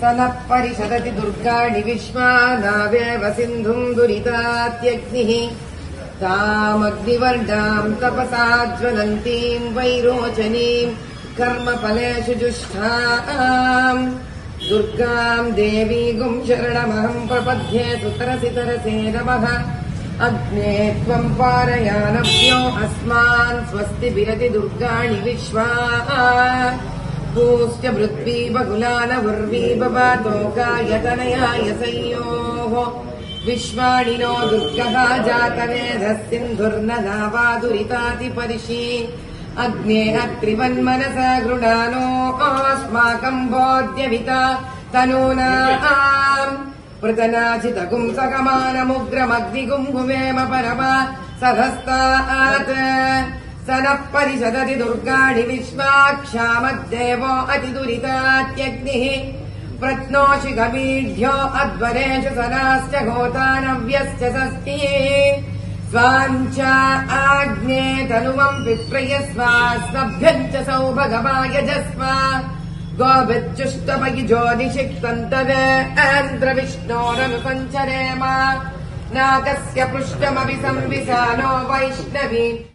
स नः परिषदति दुर्गाणि विश्वानावेव सिन्धुम् दुरितात्यग्निः तामग्निवर्णाम् तपसा ज्वलन्तीम् वैरोचनीम् कर्मफलेषु जुष्टाम् दुर्गाम् देवीगुम् शरणमहम् प्रपद्ये सुतरसि तरसे नमः अग्ने त्वम् पारयानभ्यो अस्मान् स्वस्ति विरति दुर्गाणि विश्वा पूश्च पृथ्वी बहुलानवुर्वी बबातोकायतनयाय संयोः विश्वाणि नो दुर्गः जातवेदः सिन्धुर्नदावादुरितातिपरिशि अग्ने अत्रिवन्मनसा गृणानो अस्माकम् बोध्यविता तनूनाम् पृतनाचितकुम् सकमानमुग्रमग्निगुम्भुवेम परमा सहस्तात् स नः परिषदति दुर्गाणि विश्वाक्षामद्देवो अतिदुरितात्यग्निः प्रत्नोषिकमीढ्यो अध्वरेषु सनाश्च गोतानव्यश्च षष्टिः स्वाञ्च आग्ने तनुवम् विप्रयस्व स्वभ्यम् च सौभगमायजस्व गोभिर्जुष्टमयि ज्योतिषिक्तन्तवेन्द्रविष्णोरनुसञ्चरेम नागस्य पृष्ठमपि संविशानो वैष्णवी